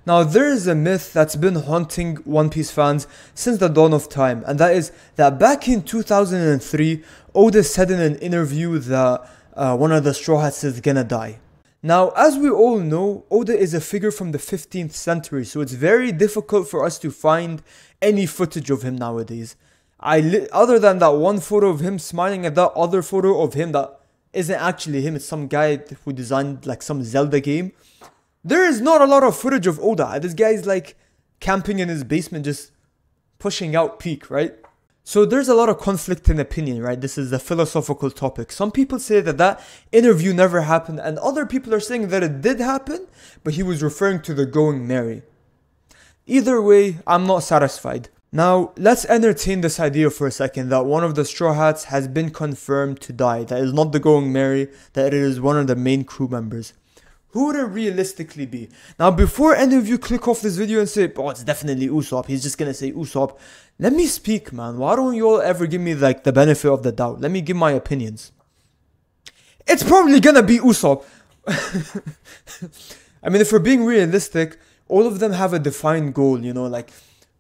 Now, there is a myth that's been haunting One Piece fans since the dawn of time, and that is that back in 2003, Oda said in an interview that one of the Straw Hats is gonna die. Now, as we all know, Oda is a figure from the 15th century, so it's very difficult for us to find any footage of him nowadays. Other than that one photo of him smiling at that other photo of him that isn't actually him, it's some guy who designed like some Zelda game. There is not a lot of footage of Oda. This guy is like camping in his basement just pushing out peak, right? So there's a lot of conflict in opinion, right? This is a philosophical topic. Some people say that that interview never happened, and other people are saying that it did happen, but he was referring to the going merry. Either way, I'm not satisfied. Now, let's entertain this idea for a second that one of the Straw Hats has been confirmed to die. That is not the going merry, that it is one of the main crew members. Who would it realistically be? Now, before any of you click off this video and say, oh, it's definitely Usopp, he's just gonna say Usopp. Let me speak, man. Why don't you all ever give me like the benefit of the doubt? Let me give my opinions. It's probably gonna be Usopp. I mean, if we're being realistic, all of them have a defined goal, you know, like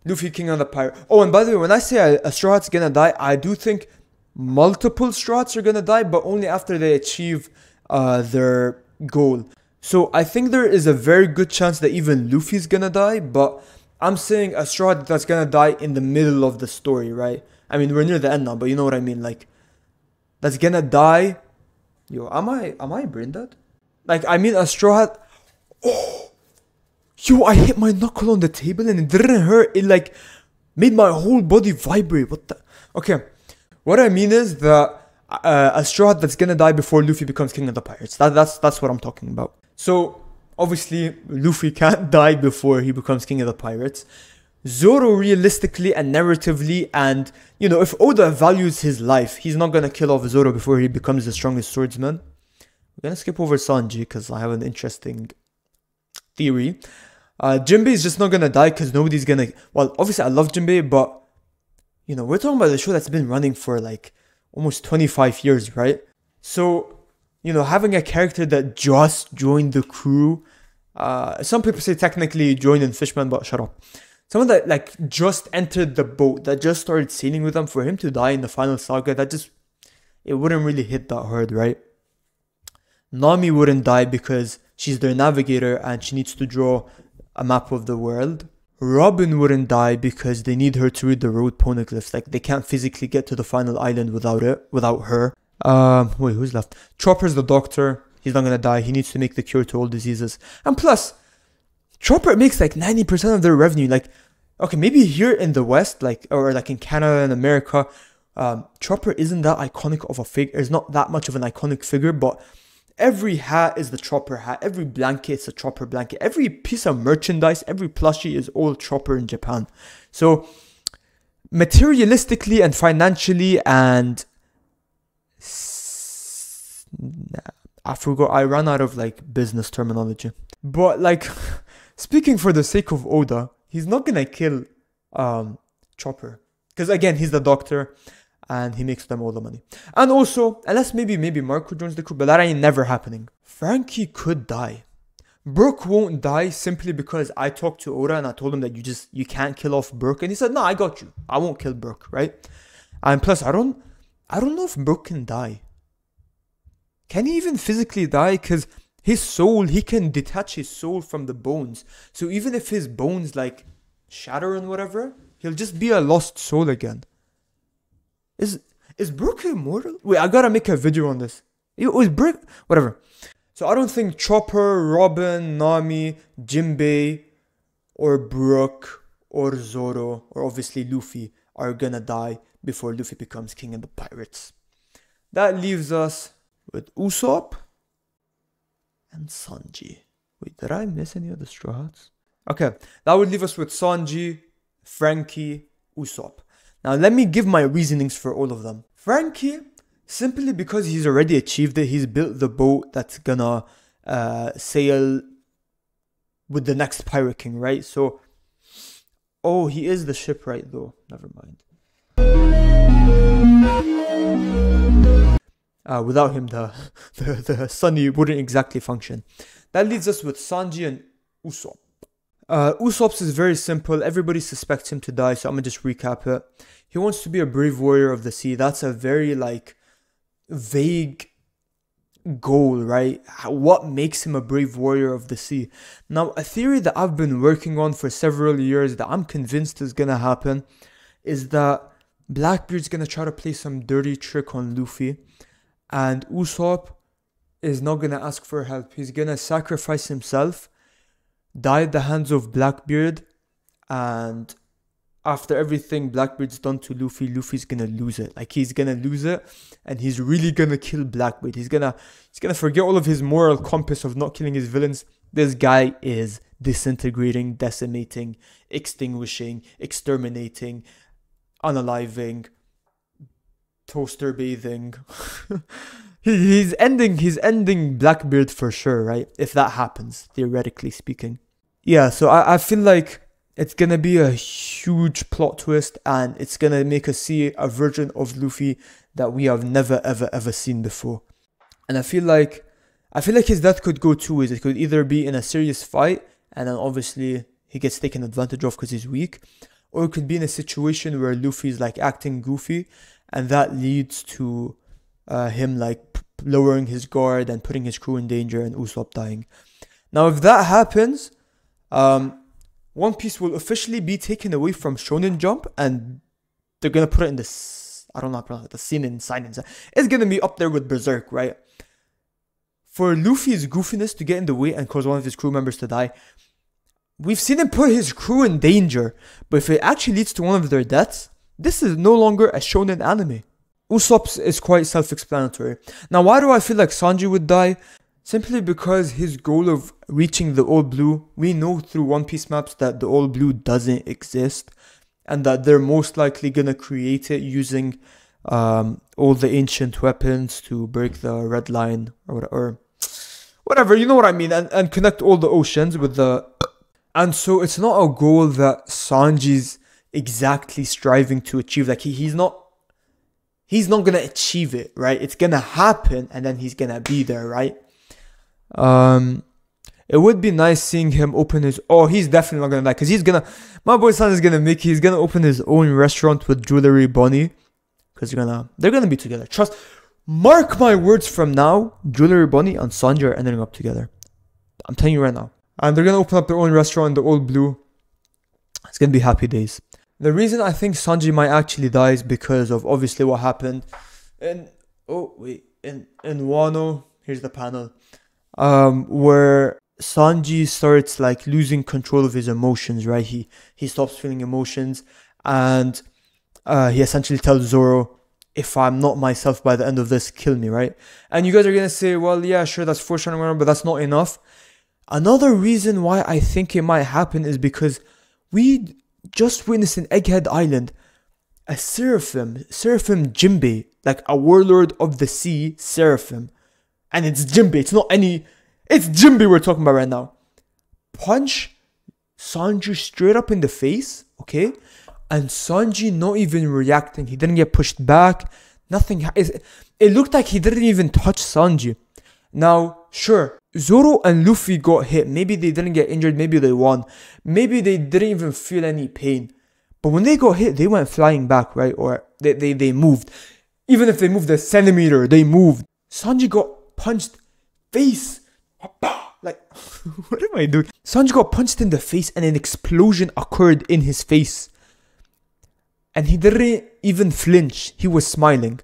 Luffy, King of the Pirate. Oh, and by the way, when I say a Straw Hat's gonna die, I do think multiple Straw Hats are gonna die, but only after they achieve their goal. So I think there is a very good chance that even Luffy's gonna die, but I'm saying a Straw Hat that's gonna die in the middle of the story, right? I mean, we're near the end now, but you know what I mean, like, that's gonna die. Yo, am I brain dead? Like, I mean a Straw Hat. Oh, yo, I hit my knuckle on the table and it didn't hurt. It like made my whole body vibrate. What the? Okay, what I mean is that a Straw Hat that's gonna die before Luffy becomes King of the Pirates. That's what I'm talking about. So obviously Luffy can't die before he becomes King of the Pirates. Zoro, realistically and narratively, and you know, if Oda values his life, he's not gonna kill off Zoro before he becomes the strongest swordsman. We're gonna skip over Sanji because I have an interesting theory. Jinbei is just not gonna die because nobody's gonna. Well, obviously I love Jinbei, but you know, we're talking about a show that's been running for like almost 25 years, right? So, you know, having a character that just joined the crew, some people say technically joined in Fishman, but shut up. Someone that like just entered the boat, that just started sailing with them, for him to die in the final saga, that just, it wouldn't really hit that hard, right? Nami wouldn't die because she's their navigator and she needs to draw a map of the world. Robin wouldn't die because they need her to read the road poneglyphs. Like, they can't physically get to the final island without her. Wait, who's left? Chopper's the doctor. He's not gonna die. He needs to make the cure to all diseases. And plus, Chopper makes like 90% of their revenue. Like, okay, maybe here in the West, like, or like in Canada and America, Chopper isn't that iconic of a figure. It's not that much of an iconic figure, but every hat is the Chopper hat. Every blanket is a Chopper blanket. Every piece of merchandise, every plushie is all Chopper in Japan. So, materialistically and financially and... I forgot, I ran out of like business terminology. But like, speaking for the sake of Oda, he's not gonna kill Chopper. Because again, he's the doctor and he makes them all the money. And also, unless maybe Marco joins the crew, but that ain't never happening. Frankie could die. Brook won't die simply because I talked to Oda and I told him that you can't kill off Brook. And he said, no, I got you. I won't kill Brook, right? And plus, I don't know if Brook can die. Can he even physically die? Because his soul, he can detach his soul from the bones. So even if his bones like shatter and whatever, he'll just be a lost soul again. Is Brook immortal? Wait, I gotta make a video on this. Is Brook? Whatever. So I don't think Chopper, Robin, Nami, Jinbei, or Brook, or Zoro, or obviously Luffy are gonna die before Luffy becomes King of the Pirates. That leaves us with Usopp and Sanji. Wait, did I miss any of the Straw Hats? Okay, that would leave us with Sanji, Frankie, Usopp. Now let me give my reasonings for all of them. Frankie, simply because he's already achieved it. He's built the boat that's gonna sail with the next Pirate King, right? So, oh, he is the shipwright though. Never mind. Without him, the Sunny wouldn't exactly function. That leaves us with Sanji and Usopp. Usopp's is very simple. Everybody suspects him to die, so I'm gonna just recap it. He wants to be a brave warrior of the sea. That's a very like vague goal, right? What makes him a brave warrior of the sea? Now, a theory that I've been working on for several years that I'm convinced is gonna happen is that Blackbeard's gonna try to play some dirty trick on Luffy, and Usopp is not gonna ask for help. He's gonna sacrifice himself, die at the hands of Blackbeard, and after everything Blackbeard's done to Luffy, Luffy's gonna lose it. Like, he's gonna lose it, and he's really gonna kill Blackbeard. He's gonna forget all of his moral compass of not killing his villains. This guy is disintegrating, decimating, extinguishing, exterminating, unaliving, toaster bathing. he's ending Blackbeard for sure, right? If that happens, theoretically speaking. Yeah, so I feel like it's gonna be a huge plot twist, and it's gonna make us see a version of Luffy that we have never ever seen before. And I feel like his death could go two ways. It could either be in a serious fight, and then obviously he gets taken advantage of because he's weak, or it could be in a situation where Luffy's like acting goofy, and that leads to him like lowering his guard and putting his crew in danger, and Usopp dying. Now, if that happens, One Piece will officially be taken away from Shonen Jump, and they're gonna put it in this, I don't know how to pronounce it, the seinen. It's gonna be up there with Berserk, right? For Luffy's goofiness to get in the way and cause one of his crew members to die, we've seen him put his crew in danger, but if it actually leads to one of their deaths, this is no longer a shonen anime. Usopp's is quite self-explanatory. Now, why do I feel like Sanji would die? Simply because his goal of reaching the All Blue, we know through One Piece maps that the All Blue doesn't exist, and that they're most likely gonna create it using all the ancient weapons to break the red line or whatever, you know what I mean, and connect all the oceans with the... And so it's not a goal that Sanji's exactly striving to achieve. Like, he's not gonna achieve it, right? It's gonna happen, and then he's gonna be there, right? It would be nice seeing him open his... Oh, he's definitely not gonna die, because he's gonna... My boy San is he's gonna open his own restaurant with Jewelry Bunny, because they're gonna be together. Mark my words from now, Jewelry Bunny and Sanji are ending up together. I'm telling you right now. And they're gonna open up their own restaurant, the Old Blue. It's gonna be happy days. The reason I think Sanji might actually die is because of obviously what happened in Wano. Here's the panel. Where Sanji starts like losing control of his emotions, right? He stops feeling emotions, and he essentially tells Zoro, if I'm not myself by the end of this, kill me, right? And you guys are gonna say, well, yeah, sure, that's foreshadowing, but that's not enough. Another reason why I think it might happen is because we just witnessed in Egghead Island a Seraphim Jinbei, like a warlord of the sea, Seraphim. And it's Jinbei, it's Jinbei we're talking about right now. Punch Sanji straight up in the face, okay? And Sanji not even reacting. He didn't get pushed back. Nothing. It looked like he didn't even touch Sanji. Now, sure, Zoro and Luffy got hit. Maybe they didn't get injured. Maybe they won. Maybe they didn't even feel any pain. But when they got hit, they went flying back, right? Or they moved. Even if they moved a centimeter, they moved. Sanji got punched face. Like, what am I doing? Sanji got punched in the face and an explosion occurred in his face. And he didn't even flinch. He was smiling.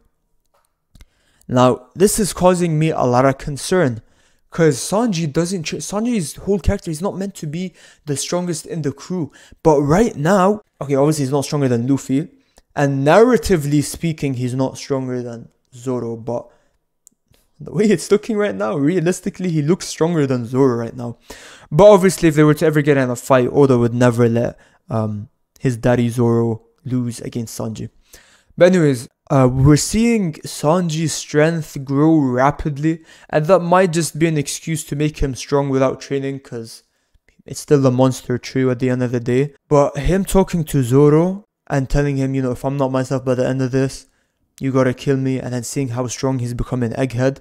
Now, this is causing me a lot of concern. Because Sanji's whole character is not meant to be the strongest in the crew. But right now, okay, obviously he's not stronger than Luffy. And narratively speaking, he's not stronger than Zoro. But the way it's looking right now, realistically, he looks stronger than Zoro right now. But obviously, if they were to ever get in a fight, Oda would never let his daddy Zoro lose against Sanji. But anyways, we're seeing Sanji's strength grow rapidly, and that might just be an excuse to make him strong without training, because it's still a monster trio at the end of the day. But him talking to Zoro and telling him, you know, if I'm not myself by the end of this, you gotta kill me, and then seeing how strong he's become in Egghead,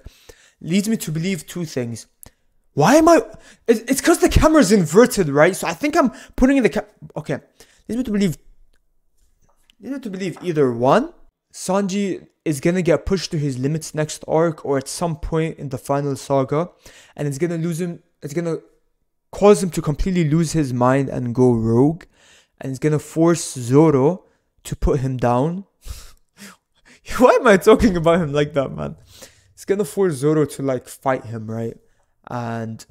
leads me to believe two things. Why am I? It's because the camera's inverted, right? So I think I'm putting in the okay. Lead me to believe. Lead me to believe either one, Sanji is gonna get pushed to his limits next arc, or at some point in the final saga, and it's gonna lose him. It's gonna cause him to completely lose his mind and go rogue, and it's gonna force Zoro to put him down. Why am I talking about him like that, man? It's gonna force Zoro to like fight him, right? And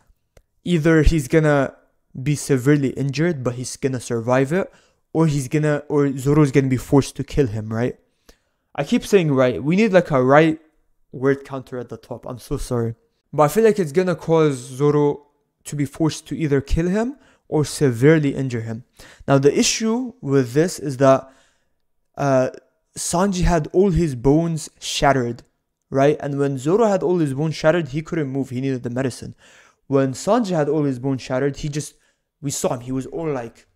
either he's gonna be severely injured, but he's gonna survive it, or Zoro's gonna be forced to kill him, right? I keep saying right. We need like a right word counter at the top. I'm so sorry. But I feel like it's gonna cause Zoro to be forced to either kill him or severely injure him. Now the issue with this is that Sanji had all his bones shattered, right? And when Zoro had all his bones shattered, he couldn't move. He needed the medicine. When Sanji had all his bones shattered, we saw him. He was all like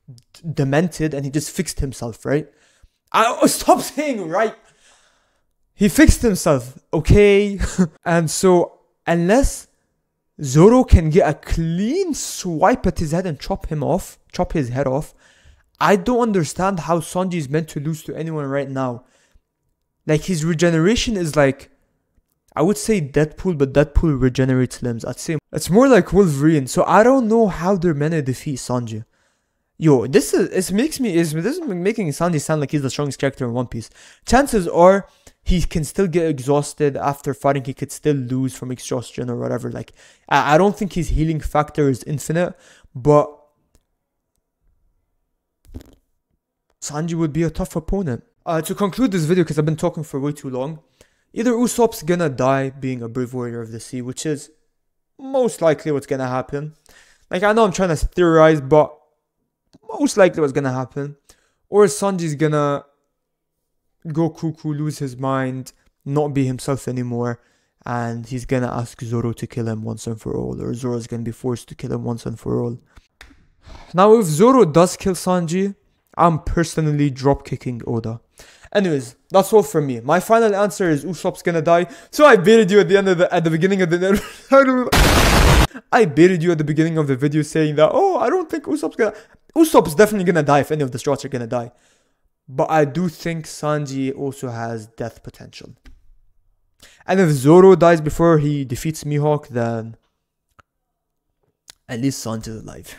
demented, and he just fixed himself, right? Stop saying right. He fixed himself, okay? And so, unless Zoro can get a clean swipe at his head and chop his head off, I don't understand how Sanji is meant to lose to anyone right now. Like, his regeneration is like, I would say Deadpool, but Deadpool regenerates limbs. I'd say it's more like Wolverine. So I don't know how they're meant to defeat Sanji. Yo, this is making Sanji sound like he's the strongest character in One Piece. Chances are he can still get exhausted after fighting. He could still lose from exhaustion or whatever. Like, I don't think his healing factor is infinite, but Sanji would be a tough opponent. To conclude this video, because I've been talking for way too long, either Usopp's gonna die being a brave warrior of the sea, which is most likely what's gonna happen. Like, I know I'm trying to theorize, but most likely what's gonna happen. Or Sanji's gonna go cuckoo, lose his mind, not be himself anymore, and he's gonna ask Zoro to kill him once and for all, or Zoro's gonna be forced to kill him once and for all. Now, if Zoro does kill Sanji, I'm personally dropkicking Oda. Anyways, that's all from me. My final answer is Usopp's gonna die. So I baited you at the beginning of the I baited you at the beginning of the video saying that, oh, I don't think Usopp's definitely gonna die if any of the Strawhats are gonna die. But I do think Sanji also has death potential. And if Zoro dies before he defeats Mihawk, then at least Sanji's alive.